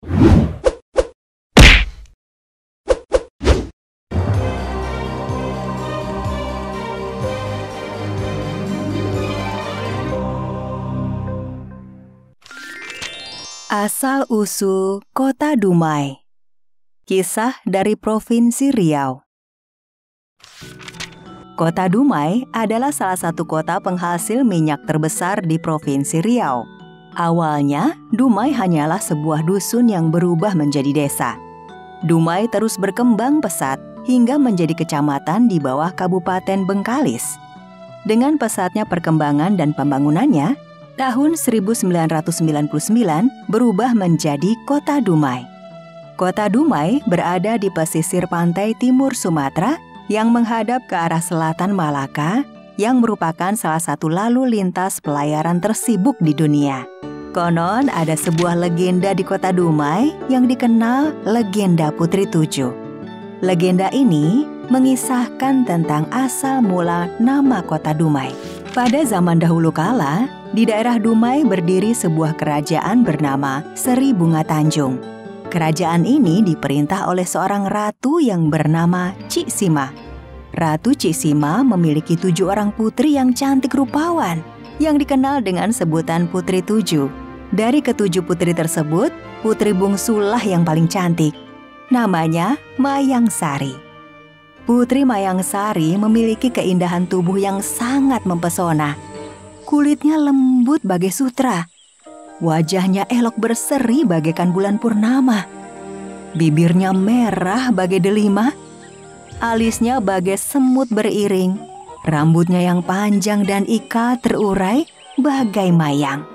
Asal-usul Kota Dumai. Kisah dari Provinsi Riau. Kota Dumai adalah salah satu kota penghasil minyak terbesar di Provinsi Riau. Awalnya, Dumai hanyalah sebuah dusun yang berubah menjadi desa. Dumai terus berkembang pesat hingga menjadi kecamatan di bawah Kabupaten Bengkalis. Dengan pesatnya perkembangan dan pembangunannya, tahun 1999 berubah menjadi Kota Dumai. Kota Dumai berada di pesisir pantai timur Sumatera yang menghadap ke arah selatan Malaka, yang merupakan salah satu lalu lintas pelayaran tersibuk di dunia. Konon ada sebuah legenda di Kota Dumai yang dikenal legenda Putri Tujuh. Legenda ini mengisahkan tentang asal mula nama Kota Dumai. Pada zaman dahulu kala, di daerah Dumai berdiri sebuah kerajaan bernama Seri Bunga Tanjung. Kerajaan ini diperintah oleh seorang ratu yang bernama Cik Sima. Ratu Cik Sima memiliki 7 orang putri yang cantik rupawan, yang dikenal dengan sebutan Putri Tujuh. Dari ke-7 putri tersebut, putri bungsulah yang paling cantik. Namanya Mayang Sari. Putri Mayang Sari memiliki keindahan tubuh yang sangat mempesona. Kulitnya lembut bagai sutra. Wajahnya elok berseri bagaikan bulan purnama. Bibirnya merah bagai delima. Alisnya bagai semut beriring. Rambutnya yang panjang dan ikal terurai bagai mayang.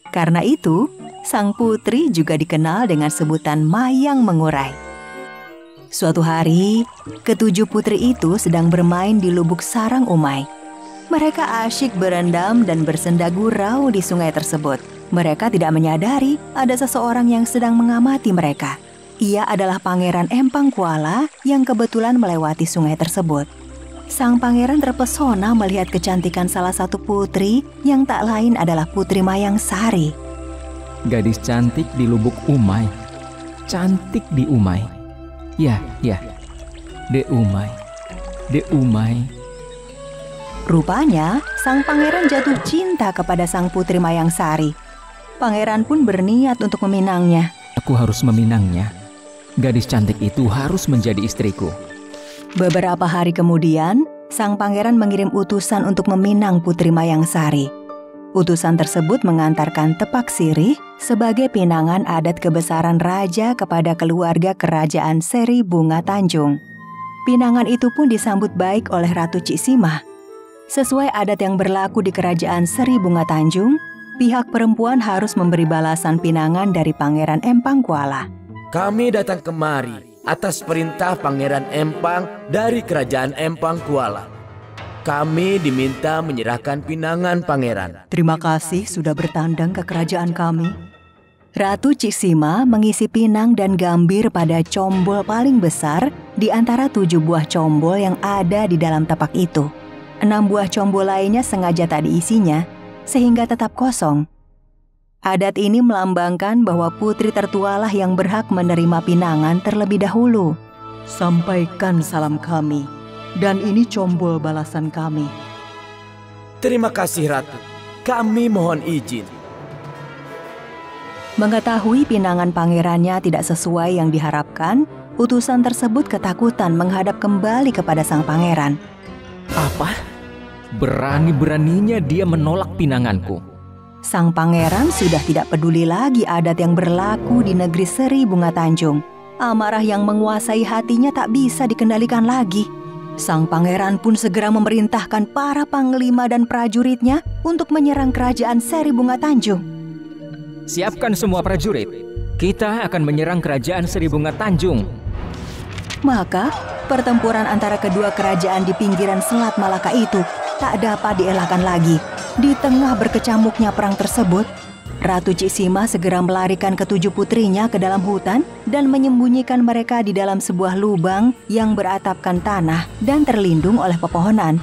Karena itu, sang putri juga dikenal dengan sebutan Mayang Mengurai. Suatu hari, ke-7 putri itu sedang bermain di Lubuk Sarang Umai. Mereka asyik berendam dan bersenda gurau di sungai tersebut. Mereka tidak menyadari ada seseorang yang sedang mengamati mereka. Ia adalah Pangeran Empang Kuala yang kebetulan melewati sungai tersebut. Sang pangeran terpesona melihat kecantikan salah satu putri yang tak lain adalah Putri Mayang Sari. Gadis cantik di Lubuk Umai. Cantik di Umai. Ya, De Umai. Rupanya, sang pangeran jatuh cinta kepada sang Putri Mayang Sari. Pangeran pun berniat untuk meminangnya. Aku harus meminangnya. Gadis cantik itu harus menjadi istriku. Beberapa hari kemudian, sang pangeran mengirim utusan untuk meminang Putri Mayang Sari. Utusan tersebut mengantarkan tepak sirih sebagai pinangan adat kebesaran raja kepada keluarga kerajaan Seri Bunga Tanjung. Pinangan itu pun disambut baik oleh Ratu Cik Sima. Sesuai adat yang berlaku di kerajaan Seri Bunga Tanjung, pihak perempuan harus memberi balasan pinangan dari Pangeran Empang Kuala. Kami datang kemari atas perintah Pangeran Empang dari kerajaan Empang Kuala. Kami diminta menyerahkan pinangan pangeran. Terima kasih sudah bertandang ke kerajaan kami. Ratu Cik Sima mengisi pinang dan gambir pada combol paling besar di antara 7 buah combol yang ada di dalam tapak itu. 6 buah combol lainnya sengaja tak diisinya, sehingga tetap kosong. Adat ini melambangkan bahwa putri tertualah yang berhak menerima pinangan terlebih dahulu. Sampaikan salam kami. Dan ini combol balasan kami. Terima kasih Ratu. Kami mohon izin. Mengetahui pinangan pangerannya tidak sesuai yang diharapkan, utusan tersebut ketakutan menghadap kembali kepada sang pangeran. Apa? Berani-beraninya dia menolak pinanganku. Sang pangeran sudah tidak peduli lagi adat yang berlaku di negeri Seri Bunga Tanjung. Amarah yang menguasai hatinya tak bisa dikendalikan lagi. Sang pangeran pun segera memerintahkan para panglima dan prajuritnya untuk menyerang kerajaan Seri Bunga Tanjung. Siapkan semua prajurit. Kita akan menyerang kerajaan Seri Bunga Tanjung. Maka, pertempuran antara kedua kerajaan di pinggiran Selat Malaka itu tak dapat dielakkan lagi. Di tengah berkecamuknya perang tersebut, Ratu Cik Sima segera melarikan ke-7 putrinya ke dalam hutan dan menyembunyikan mereka di dalam sebuah lubang yang beratapkan tanah dan terlindung oleh pepohonan.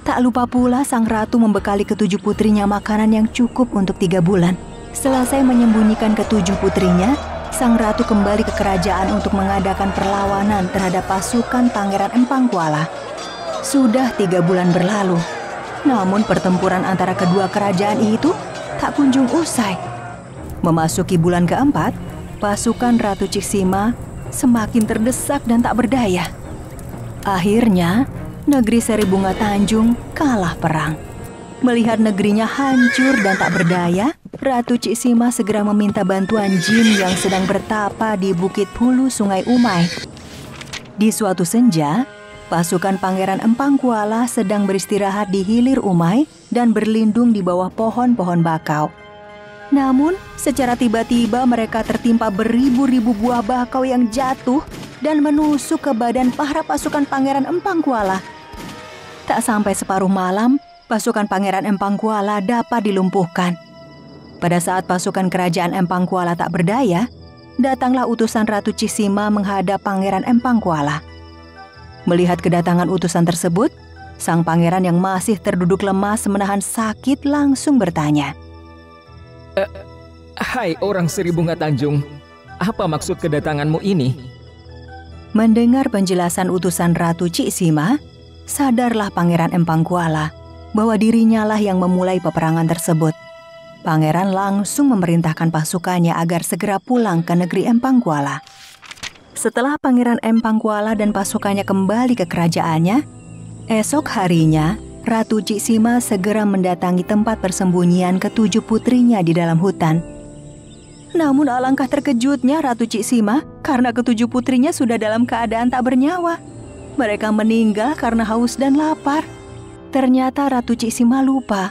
Tak lupa pula sang ratu membekali ke-7 putrinya makanan yang cukup untuk 3 bulan. Selesai menyembunyikan ke-7 putrinya, sang ratu kembali ke kerajaan untuk mengadakan perlawanan terhadap pasukan Pangeran Empang Kuala. Sudah 3 bulan berlalu, namun pertempuran antara kedua kerajaan itu tak kunjung usai. Memasuki bulan keempat, pasukan Ratu Ciksima semakin terdesak dan tak berdaya. Akhirnya, negeri Seri Bunga Tanjung kalah perang. Melihat negerinya hancur dan tak berdaya, Ratu Ciksima segera meminta bantuan jin yang sedang bertapa di Bukit Hulu Sungai Umai. Di suatu senja, pasukan Pangeran Empang Kuala sedang beristirahat di hilir Umai dan berlindung di bawah pohon-pohon bakau. Namun, secara tiba-tiba mereka tertimpa beribu-ribu buah bakau yang jatuh dan menusuk ke badan para pasukan Pangeran Empang Kuala. Tak sampai separuh malam, pasukan Pangeran Empang Kuala dapat dilumpuhkan. Pada saat pasukan kerajaan Empang Kuala tak berdaya, datanglah utusan Ratu Ciksima menghadap Pangeran Empang Kuala. Melihat kedatangan utusan tersebut, sang pangeran yang masih terduduk lemas menahan sakit langsung bertanya. Hai orang Seri Bunga Tanjung, apa maksud kedatanganmu ini? Mendengar penjelasan utusan Ratu Ciksima, sadarlah Pangeran Empang Kuala bahwa dirinya lah yang memulai peperangan tersebut. Pangeran langsung memerintahkan pasukannya agar segera pulang ke negeri Empang Kuala. Setelah Pangeran Empang Kuala dan pasukannya kembali ke kerajaannya, esok harinya Ratu Ciksima segera mendatangi tempat persembunyian ke-7 putrinya di dalam hutan. Namun alangkah terkejutnya Ratu Ciksima karena ke-7 putrinya sudah dalam keadaan tak bernyawa. Mereka meninggal karena haus dan lapar. Ternyata Ratu Ciksima lupa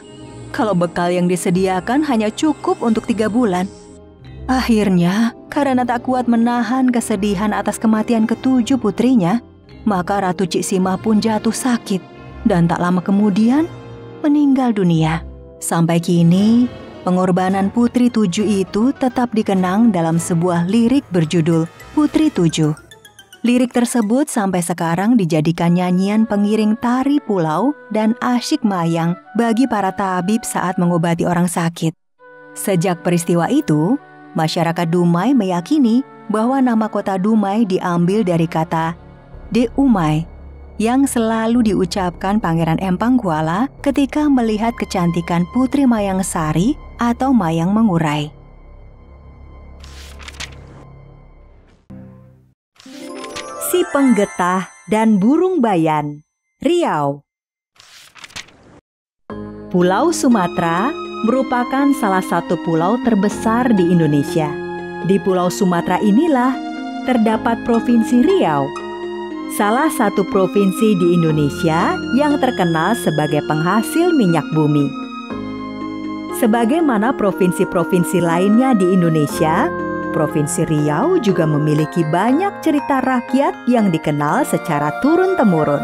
kalau bekal yang disediakan hanya cukup untuk 3 bulan. Akhirnya, karena tak kuat menahan kesedihan atas kematian ke-7 putrinya, maka Ratu Ciksima pun jatuh sakit dan tak lama kemudian meninggal dunia. Sampai kini, pengorbanan Putri 7 itu tetap dikenang dalam sebuah lirik berjudul Putri 7. Lirik tersebut sampai sekarang dijadikan nyanyian pengiring tari pulau dan asyik mayang bagi para tabib saat mengobati orang sakit. Sejak peristiwa itu, masyarakat Dumai meyakini bahwa nama kota Dumai diambil dari kata De Umai yang selalu diucapkan Pangeran Empang Kuala ketika melihat kecantikan Putri Mayang Sari atau Mayang Mengurai. Si Penggetah dan Burung Bayan, Riau. Pulau Sumatera merupakan salah satu pulau terbesar di Indonesia. Di Pulau Sumatera inilah terdapat Provinsi Riau, salah satu provinsi di Indonesia yang terkenal sebagai penghasil minyak bumi. Sebagaimana provinsi-provinsi lainnya di Indonesia, Provinsi Riau juga memiliki banyak cerita rakyat yang dikenal secara turun-temurun.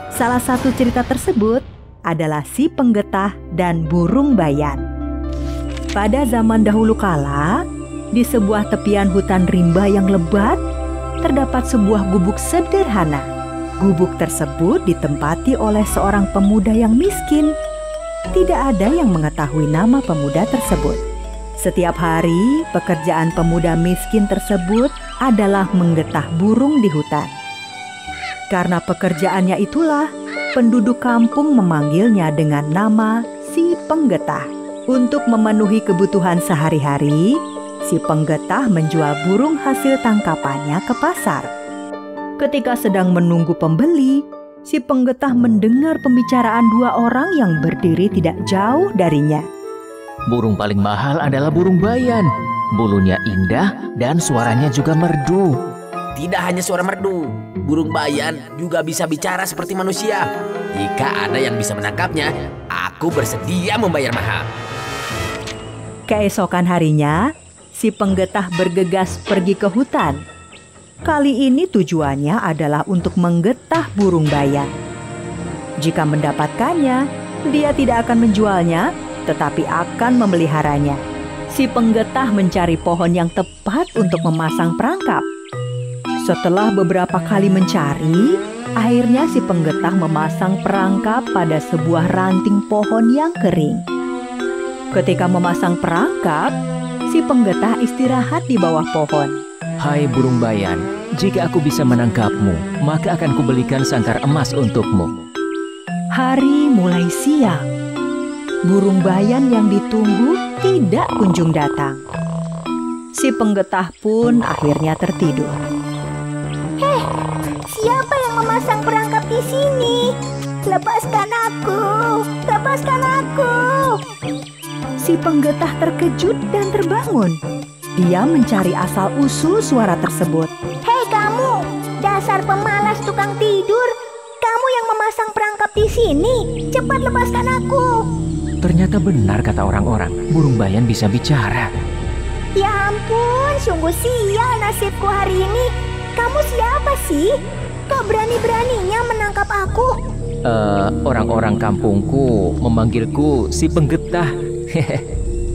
Salah satu cerita tersebut adalah Si Penggetah dan Burung Bayan. Pada zaman dahulu kala, di sebuah tepian hutan rimba yang lebat, terdapat sebuah gubuk sederhana. Gubuk tersebut ditempati oleh seorang pemuda yang miskin. Tidak ada yang mengetahui nama pemuda tersebut. Setiap hari, pekerjaan pemuda miskin tersebut adalah menggetah burung di hutan. Karena pekerjaannya itulah, penduduk kampung memanggilnya dengan nama Si Penggetah. Untuk memenuhi kebutuhan sehari-hari, Si Penggetah menjual burung hasil tangkapannya ke pasar. Ketika sedang menunggu pembeli, Si Penggetah mendengar pembicaraan 2 orang yang berdiri tidak jauh darinya. Burung paling mahal adalah burung bayan. Bulunya indah dan suaranya juga merdu. Tidak hanya suara merdu, burung bayan juga bisa bicara seperti manusia. Jika ada yang bisa menangkapnya, aku bersedia membayar mahal. Keesokan harinya, Si Penggetah bergegas pergi ke hutan. Kali ini tujuannya adalah untuk menggetah burung bayan. Jika mendapatkannya, dia tidak akan menjualnya, tetapi akan memeliharanya. Si Penggetah mencari pohon yang tepat untuk memasang perangkap. Setelah beberapa kali mencari, akhirnya Si Penggetah memasang perangkap pada sebuah ranting pohon yang kering. Ketika memasang perangkap, Si Si Penggetah istirahat di bawah pohon. Hai burung bayan, jika aku bisa menangkapmu, maka akan kubelikan sangkar emas untukmu. Hari mulai siang. Burung bayan yang ditunggu tidak kunjung datang. Si Penggetah pun akhirnya tertidur. Siapa yang memasang perangkap di sini? Lepaskan aku! Lepaskan aku! Si Penggetah terkejut dan terbangun. Dia mencari asal-usul suara tersebut. Hei kamu! Dasar pemalas tukang tidur! Kamu yang memasang perangkap di sini! Cepat lepaskan aku! Ternyata benar kata orang-orang, burung bayan bisa bicara. Ya ampun, sungguh sial nasibku hari ini. Kamu siapa sih? Kok berani-beraninya menangkap aku? Orang-orang kampungku memanggilku si Penggetah.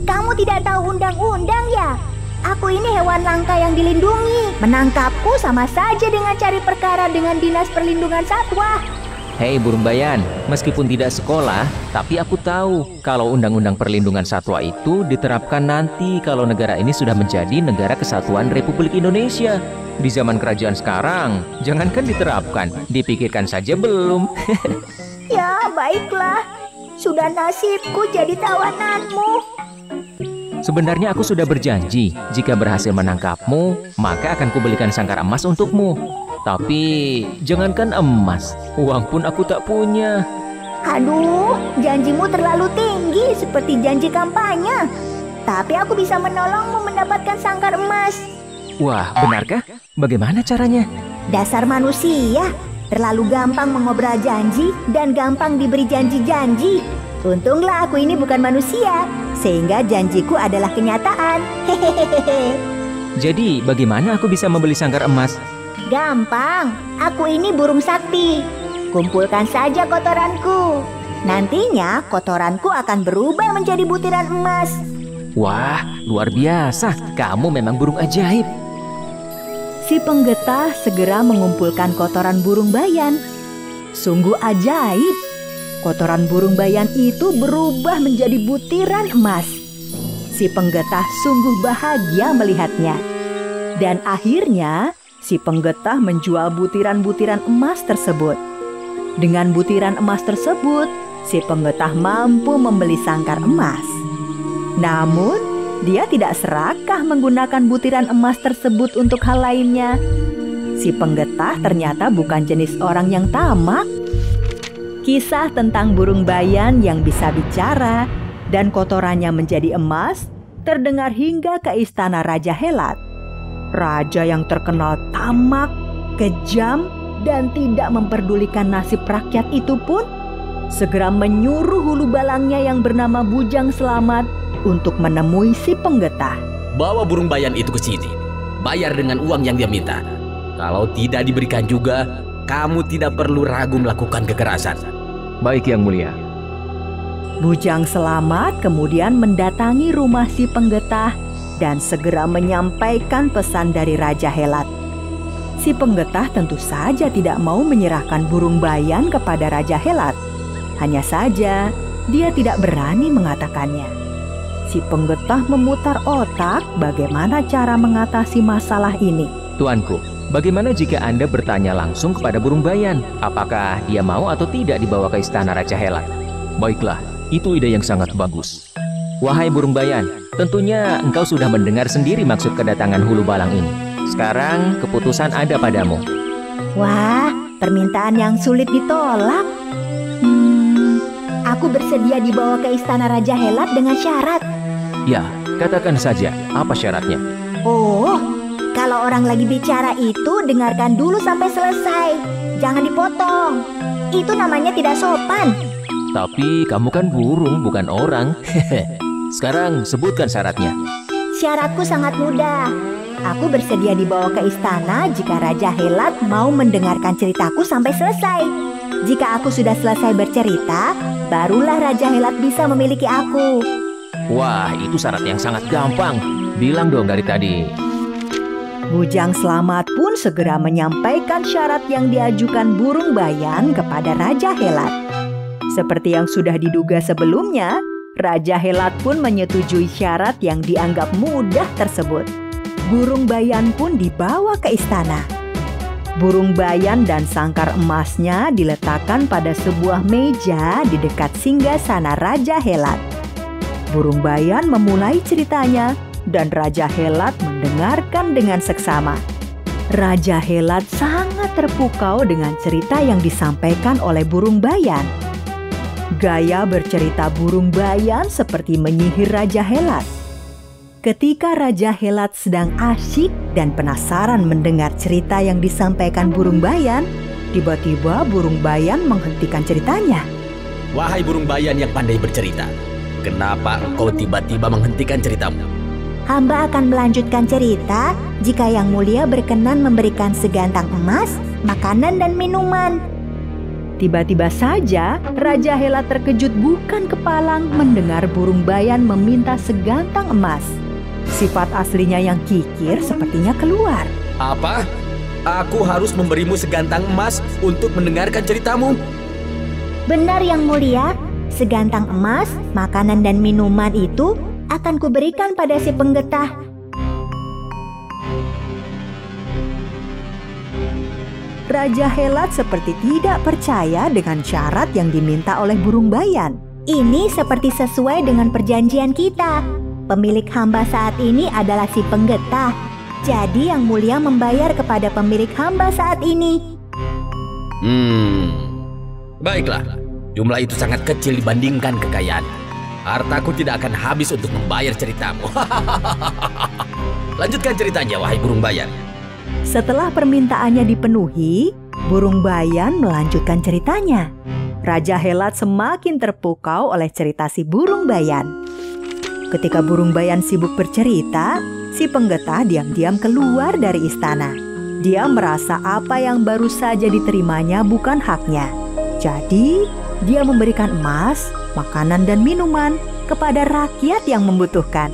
Kamu tidak tahu undang-undang ya? Aku ini hewan langka yang dilindungi. Menangkapku sama saja dengan cari perkara dengan Dinas Perlindungan Satwa. Hei burung bayan, meskipun tidak sekolah, tapi aku tahu kalau Undang-Undang Perlindungan Satwa itu diterapkan nanti kalau negara ini sudah menjadi negara kesatuan Republik Indonesia. Di zaman kerajaan sekarang, jangankan diterapkan, dipikirkan saja belum. Ya, baiklah. Sudah nasibku jadi tawananmu. Sebenarnya aku sudah berjanji, jika berhasil menangkapmu, maka akan kubelikan sangkar emas untukmu. Tapi jangankan emas, uang pun aku tak punya. Aduh, janjimu terlalu tinggi seperti janji kampanye. Tapi aku bisa menolongmu mendapatkan sangkar emas. Wah, benarkah? Bagaimana caranya? Dasar manusia, terlalu gampang mengobrol janji dan gampang diberi janji-janji. Untunglah aku ini bukan manusia, sehingga janjiku adalah kenyataan. Hehehe. Jadi, bagaimana aku bisa membeli sangkar emas? Gampang, aku ini burung sakti. Kumpulkan saja kotoranku. Nantinya kotoranku akan berubah menjadi butiran emas. Wah, luar biasa. Kamu memang burung ajaib. Si Penggetah segera mengumpulkan kotoran burung bayan. Sungguh ajaib. Kotoran burung bayan itu berubah menjadi butiran emas. Si Penggetah sungguh bahagia melihatnya. Dan akhirnya si Penggetah menjual butiran-butiran emas tersebut. Dengan butiran emas tersebut, si Penggetah mampu membeli sangkar emas. Namun, dia tidak serakah menggunakan butiran emas tersebut untuk hal lainnya. Si Penggetah ternyata bukan jenis orang yang tamak. Kisah tentang burung bayan yang bisa bicara dan kotorannya menjadi emas terdengar hingga ke istana Raja Helat. Raja yang terkenal tamak, kejam, dan tidak memperdulikan nasib rakyat itu pun segera menyuruh hulu balangnya yang bernama Bujang Selamat untuk menemui si Penggetah. Bawa burung bayan itu ke sini. Bayar dengan uang yang dia minta. Kalau tidak diberikan juga, kamu tidak perlu ragu melakukan kekerasan. Baik yang mulia. Bujang Selamat kemudian mendatangi rumah si Penggetah dan segera menyampaikan pesan dari Raja Helat. Si Penggetah tentu saja tidak mau menyerahkan burung bayan kepada Raja Helat. Hanya saja dia tidak berani mengatakannya. Si Penggetah memutar otak bagaimana cara mengatasi masalah ini. Tuanku, bagaimana jika Anda bertanya langsung kepada burung bayan? Apakah dia mau atau tidak dibawa ke istana Raja Helat? Baiklah, itu ide yang sangat bagus. Wahai burung bayan, tentunya engkau sudah mendengar sendiri maksud kedatangan hulu balang ini. Sekarang keputusan ada padamu. Wah, permintaan yang sulit ditolak. Aku bersedia dibawa ke istana Raja Helat dengan syarat. Ya, katakan saja, apa syaratnya? Oh, kalau orang lagi bicara itu dengarkan dulu sampai selesai. Jangan dipotong. Itu namanya tidak sopan. Tapi kamu kan burung, bukan orang. Sekarang sebutkan syaratnya. Syaratku sangat mudah. Aku bersedia dibawa ke istana jika Raja Helat mau mendengarkan ceritaku sampai selesai. Jika aku sudah selesai bercerita, barulah Raja Helat bisa memiliki aku. Wah, itu syarat yang sangat gampang. Bilang dong dari tadi. Bujang Selamat pun segera menyampaikan syarat yang diajukan burung bayan kepada Raja Helat. Seperti yang sudah diduga sebelumnya, Raja Helat pun menyetujui syarat yang dianggap mudah tersebut. Burung Bayan pun dibawa ke istana. Burung Bayan dan sangkar emasnya diletakkan pada sebuah meja di dekat singgasana Raja Helat. Burung Bayan memulai ceritanya dan Raja Helat mendengarkan dengan seksama. Raja Helat sangat terpukau dengan cerita yang disampaikan oleh Burung Bayan. Gaya bercerita Burung Bayan seperti menyihir Raja Helat. Ketika Raja Helat sedang asyik dan penasaran mendengar cerita yang disampaikan Burung Bayan, tiba-tiba Burung Bayan menghentikan ceritanya. Wahai Burung Bayan yang pandai bercerita, kenapa engkau tiba-tiba menghentikan ceritamu? Hamba akan melanjutkan cerita jika Yang Mulia berkenan memberikan segantang emas, makanan dan minuman. Tiba-tiba saja Raja Helat terkejut bukan kepalang mendengar Burung Bayan meminta segantang emas. Sifat aslinya yang kikir sepertinya keluar. Apa? Aku harus memberimu segantang emas untuk mendengarkan ceritamu? Benar Yang Mulia, segantang emas, makanan dan minuman itu akan kuberikan pada si penggetah. Raja Helat seperti tidak percaya dengan syarat yang diminta oleh Burung Bayan. Ini seperti sesuai dengan perjanjian kita. Pemilik hamba saat ini adalah si penggetah. Jadi Yang Mulia membayar kepada pemilik hamba saat ini. Baiklah. Jumlah itu sangat kecil dibandingkan kekayaan. Hartaku tidak akan habis untuk membayar ceritamu. Lanjutkan ceritanya, wahai Burung Bayan. Setelah permintaannya dipenuhi, Burung Bayan melanjutkan ceritanya. Raja Helat semakin terpukau oleh cerita si Burung Bayan. Ketika Burung Bayan sibuk bercerita, si penggetah diam-diam keluar dari istana. Dia merasa apa yang baru saja diterimanya bukan haknya. Jadi, dia memberikan emas, makanan dan minuman kepada rakyat yang membutuhkan.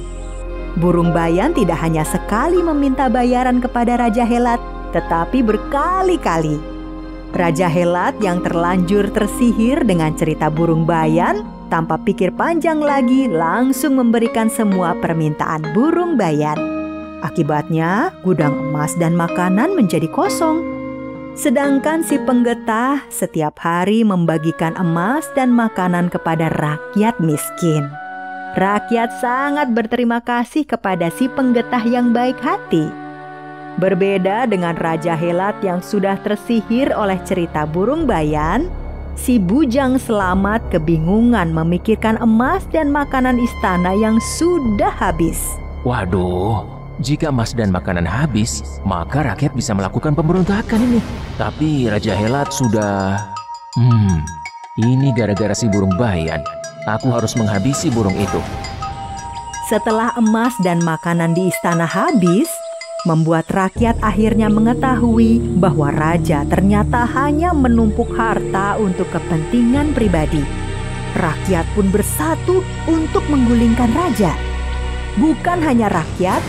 Burung Bayan tidak hanya sekali meminta bayaran kepada Raja Helat, tetapi berkali-kali. Raja Helat yang terlanjur tersihir dengan cerita Burung Bayan, tanpa pikir panjang lagi langsung memberikan semua permintaan Burung Bayan. Akibatnya, gudang emas dan makanan menjadi kosong. Sedangkan si penggetah setiap hari membagikan emas dan makanan kepada rakyat miskin. Rakyat sangat berterima kasih kepada si penggetah yang baik hati. Berbeda dengan Raja Helat yang sudah tersihir oleh cerita Burung Bayan, si Bujang Selamat kebingungan memikirkan emas dan makanan istana yang sudah habis. Waduh, jika emas dan makanan habis, maka rakyat bisa melakukan pemberontakan ini. Tapi Raja Helat sudah... ini gara-gara si Burung Bayan. Aku harus menghabisi burung itu. Setelah emas dan makanan di istana habis, membuat rakyat akhirnya mengetahui bahwa raja ternyata hanya menumpuk harta untuk kepentingan pribadi. Rakyat pun bersatu untuk menggulingkan raja. Bukan hanya rakyat,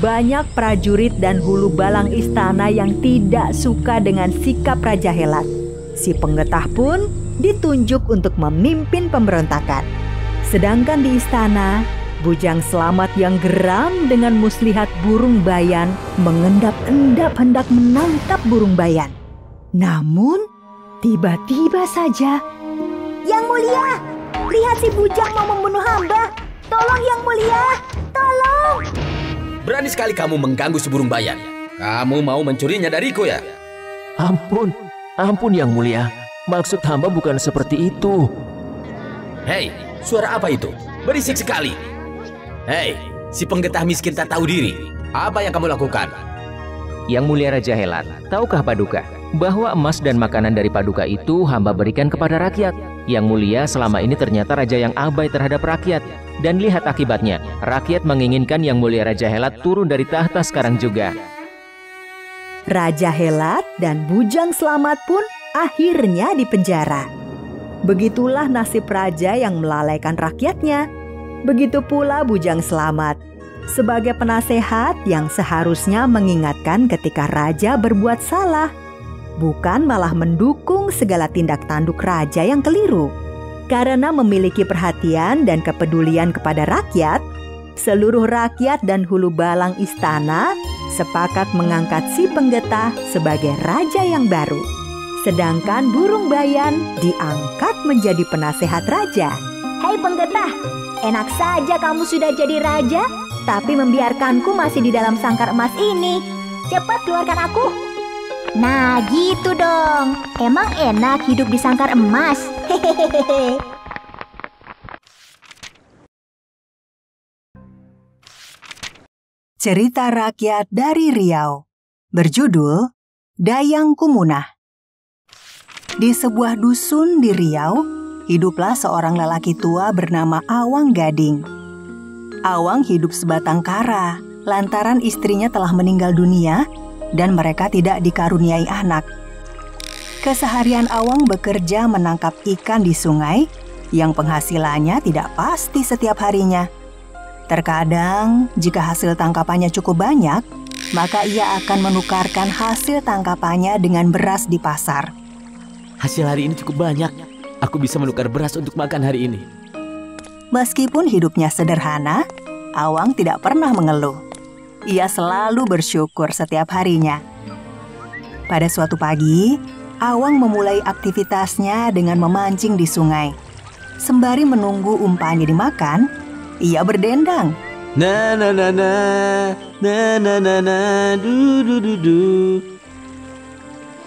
banyak prajurit dan hulu balang istana yang tidak suka dengan sikap Raja Helat. Si penggetah pun ditunjuk untuk memimpin pemberontakan. Sedangkan di istana, Bujang Selamat yang geram dengan muslihat Burung Bayan mengendap-endap hendak menangkap Burung Bayan. Namun, tiba-tiba saja, Yang Mulia, lihat si Bujang mau membunuh hamba. Tolong Yang Mulia, tolong. Berani sekali kamu mengganggu si Burung Bayan. Kamu mau mencurinya dariku ya? Ampun Yang Mulia. Maksud hamba bukan seperti itu. Hei, suara apa itu? Berisik sekali. Hei, si penggetah miskin tak tahu diri. Apa yang kamu lakukan? Yang Mulia Raja Helat, tahukah Paduka bahwa emas dan makanan dari Paduka itu hamba berikan kepada rakyat? Yang Mulia selama ini ternyata raja yang abai terhadap rakyat. Dan lihat akibatnya, rakyat menginginkan Yang Mulia Raja Helat turun dari tahta sekarang juga. Raja Helat dan Bujang Selamat pun akhirnya dipenjara. Begitulah nasib raja yang melalaikan rakyatnya. Begitu pula Bujang Selamat, sebagai penasehat yang seharusnya mengingatkan ketika raja berbuat salah, bukan malah mendukung segala tindak tanduk raja yang keliru. Karena memiliki perhatian dan kepedulian kepada rakyat, seluruh rakyat dan hulu balang istana sepakat mengangkat si Penggetah sebagai raja yang baru. Sedangkan Burung Bayan diangkat menjadi penasehat raja. Hei Penggetah, enak saja kamu sudah jadi raja, tapi membiarkanku masih di dalam sangkar emas ini. Cepat keluarkan aku. Nah gitu dong, emang enak hidup di sangkar emas. Hehehe. Cerita rakyat dari Riau, berjudul Dayang Kumunah. Di sebuah dusun di Riau, hiduplah seorang lelaki tua bernama Awang Gading. Awang hidup sebatang kara, lantaran istrinya telah meninggal dunia dan mereka tidak dikaruniai anak. Keseharian Awang bekerja menangkap ikan di sungai yang penghasilannya tidak pasti setiap harinya. Terkadang, jika hasil tangkapannya cukup banyak, maka ia akan menukarkan hasil tangkapannya dengan beras di pasar. Hasil hari ini cukup banyak. Aku bisa menukar beras untuk makan hari ini. Meskipun hidupnya sederhana, Awang tidak pernah mengeluh. Ia selalu bersyukur setiap harinya. Pada suatu pagi, Awang memulai aktivitasnya dengan memancing di sungai. Sembari menunggu umpannya dimakan, ia berdendang. Na na na na, na na na na, du du du du.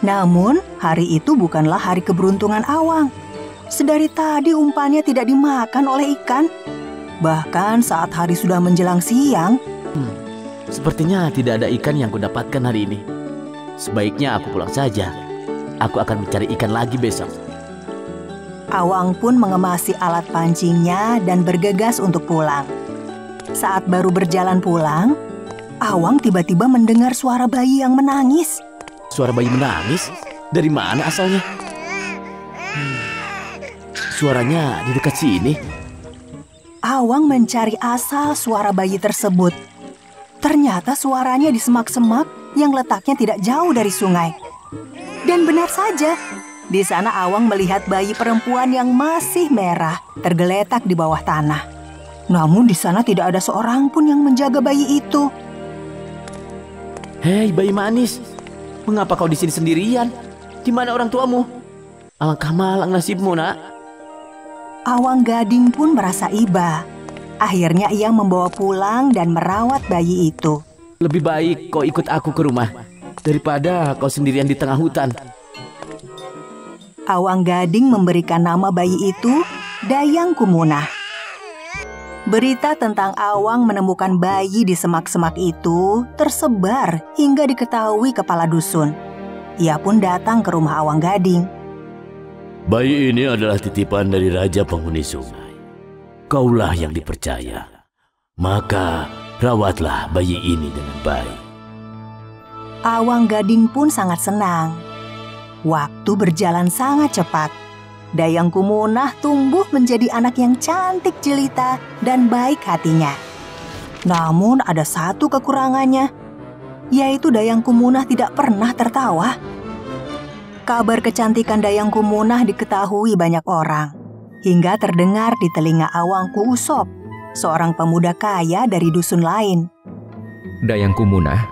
Namun, hari itu bukanlah hari keberuntungan Awang. Sedari tadi umpannya tidak dimakan oleh ikan. Bahkan saat hari sudah menjelang siang, Sepertinya tidak ada ikan yang kudapatkan hari ini. Sebaiknya aku pulang saja. Aku akan mencari ikan lagi besok. Awang pun mengemasi alat pancingnya dan bergegas untuk pulang. Saat baru berjalan pulang, Awang tiba-tiba mendengar suara bayi yang menangis. Suara bayi menangis? Dari mana asalnya? Suaranya di dekat sini. Awang mencari asal suara bayi tersebut. Ternyata suaranya di semak-semak yang letaknya tidak jauh dari sungai. Dan benar saja, di sana Awang melihat bayi perempuan yang masih merah tergeletak di bawah tanah. Namun di sana tidak ada seorang pun yang menjaga bayi itu. Hei bayi manis, mengapa kau di sini sendirian? Di mana orang tuamu? Alangkah malang nasibmu, nak. Awang Gading pun merasa iba. Akhirnya ia membawa pulang dan merawat bayi itu. Lebih baik kau ikut aku ke rumah daripada kau sendirian di tengah hutan. Awang Gading memberikan nama bayi itu Dayang Kumunah. Berita tentang Awang menemukan bayi di semak-semak itu tersebar hingga diketahui kepala dusun. Ia pun datang ke rumah Awang Gading. Bayi ini adalah titipan dari Raja Penghuni Sungai. Kaulah yang dipercaya. Maka rawatlah bayi ini dengan baik. Awang Gading pun sangat senang. Waktu berjalan sangat cepat. Dayang Kumunah tumbuh menjadi anak yang cantik jelita dan baik hatinya. Namun ada satu kekurangannya, yaitu Dayang Kumunah tidak pernah tertawa. Kabar kecantikan Dayang Kumunah diketahui banyak orang, hingga terdengar di telinga Awang Kuusop, seorang pemuda kaya dari dusun lain. Dayang Kumunah,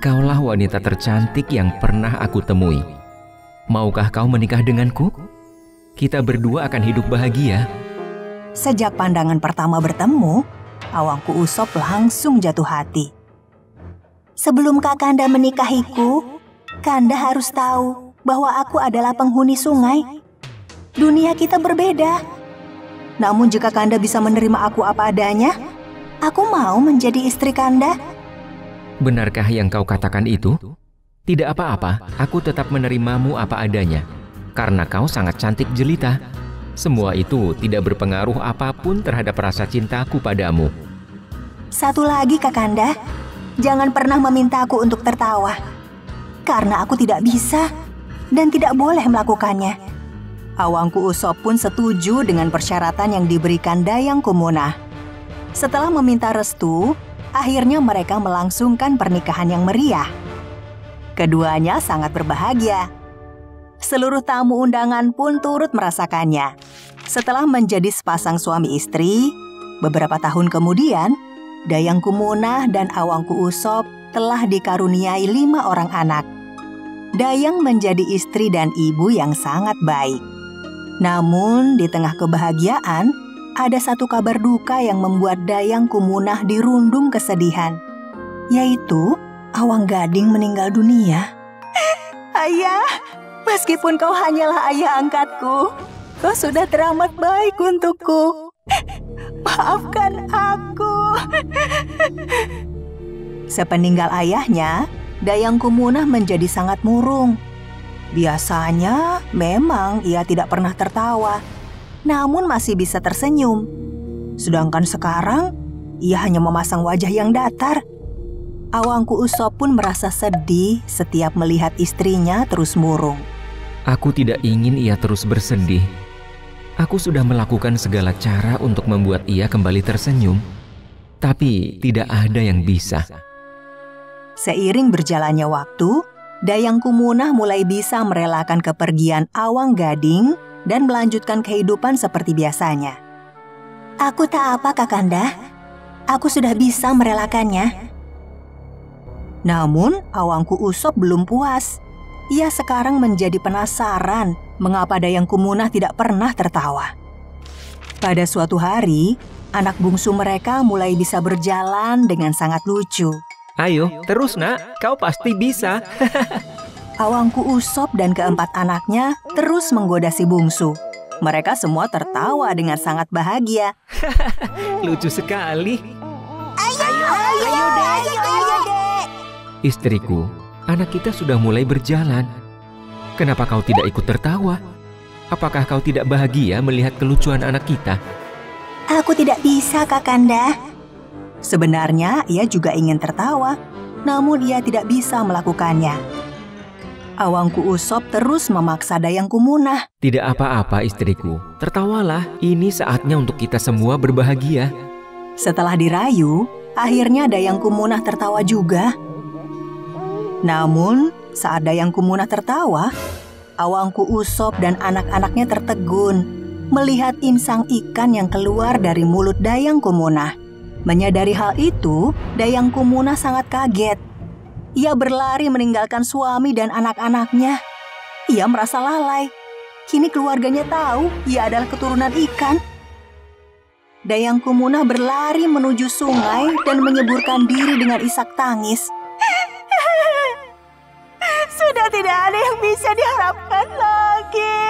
kaulah wanita tercantik yang pernah aku temui. Maukah kau menikah denganku? Kita berdua akan hidup bahagia. Sejak pandangan pertama bertemu, Awang Kuusop langsung jatuh hati. Sebelum Kakanda menikahiku, Kanda harus tahu bahwa aku adalah penghuni sungai. Dunia kita berbeda. Namun jika Kanda bisa menerima aku apa adanya, aku mau menjadi istri Kanda. Benarkah yang kau katakan itu? Tidak apa-apa, aku tetap menerimamu apa adanya. Karena kau sangat cantik jelita. Semua itu tidak berpengaruh apapun terhadap rasa cintaku padamu. Satu lagi Kakanda, jangan pernah memintaku untuk tertawa. Karena aku tidak bisa dan tidak boleh melakukannya. Awang Kuusop pun setuju dengan persyaratan yang diberikan Dayang Kumunah. Setelah meminta restu, akhirnya mereka melangsungkan pernikahan yang meriah. Keduanya sangat berbahagia. Seluruh tamu undangan pun turut merasakannya. Setelah menjadi sepasang suami istri, beberapa tahun kemudian, Dayang Kumunah dan Awangku Usop telah dikaruniai 5 orang anak. Dayang menjadi istri dan ibu yang sangat baik. Namun di tengah kebahagiaan, ada satu kabar duka yang membuat Dayang Kumunah dirundung kesedihan, yaitu Awang Gading meninggal dunia. Ayah, meskipun kau hanyalah ayah angkatku, kau sudah teramat baik untukku. Maafkan aku. Sepeninggal ayahnya, Dayang Kumunah menjadi sangat murung. Biasanya memang ia tidak pernah tertawa, namun masih bisa tersenyum. Sedangkan sekarang, ia hanya memasang wajah yang datar. Awangku Usop pun merasa sedih setiap melihat istrinya terus murung. Aku tidak ingin ia terus bersedih. Aku sudah melakukan segala cara untuk membuat ia kembali tersenyum, tapi tidak ada yang bisa. Seiring berjalannya waktu, Dayang Kumunah mulai bisa merelakan kepergian Awang Gading dan melanjutkan kehidupan seperti biasanya. Aku tak apa, Kakanda. Aku sudah bisa merelakannya. Namun, Awangku Usop belum puas. Ia sekarang menjadi penasaran mengapa Dayang Kumunah tidak pernah tertawa. Pada suatu hari, anak bungsu mereka mulai bisa berjalan dengan sangat lucu. Ayo, terus nak, kau pasti bisa. Awangku Usop dan keempat anaknya terus menggoda si bungsu. Mereka semua tertawa dengan sangat bahagia. Lucu sekali. Ayo, Dek. Istriku, anak kita sudah mulai berjalan. Kenapa kau tidak ikut tertawa? Apakah kau tidak bahagia melihat kelucuan anak kita? Aku tidak bisa, Kakanda. Sebenarnya ia juga ingin tertawa, namun ia tidak bisa melakukannya. Awangku Usop terus memaksa Dayang Kumunah. Tidak apa-apa istriku, tertawalah. Ini saatnya untuk kita semua berbahagia. Setelah dirayu, akhirnya Dayang Kumunah tertawa juga. Namun, saat Dayang Kumunah tertawa, Awangku Usop dan anak-anaknya tertegun melihat insang ikan yang keluar dari mulut Dayang Kumunah. Menyadari hal itu, Dayang Kumunah sangat kaget. Ia berlari meninggalkan suami dan anak-anaknya. Ia merasa lalai. Kini keluarganya tahu ia adalah keturunan ikan. Dayang Kumunah berlari menuju sungai dan menyeburkan diri dengan isak tangis. Sudah tidak ada yang bisa diharapkan lagi.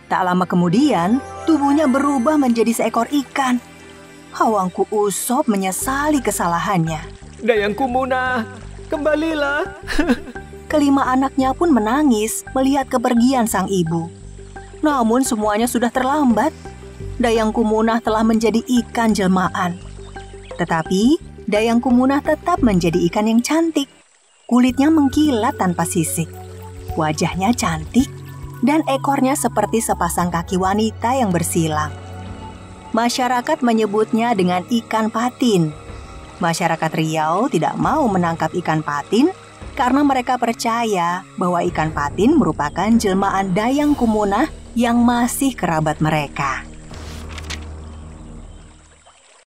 Tak lama kemudian, tubuhnya berubah menjadi seekor ikan. Awangku Usop menyesali kesalahannya. Dayang Kumunah, kembalilah. Kelima anaknya pun menangis melihat kepergian sang ibu. Namun semuanya sudah terlambat. Dayang Kumunah telah menjadi ikan jelmaan. Tetapi Dayang Kumunah tetap menjadi ikan yang cantik. Kulitnya mengkilat tanpa sisik. Wajahnya cantik dan ekornya seperti sepasang kaki wanita yang bersilang. Masyarakat menyebutnya dengan ikan patin. Masyarakat Riau tidak mau menangkap ikan patin karena mereka percaya bahwa ikan patin merupakan jelmaan Dayang Kumunah yang masih kerabat mereka.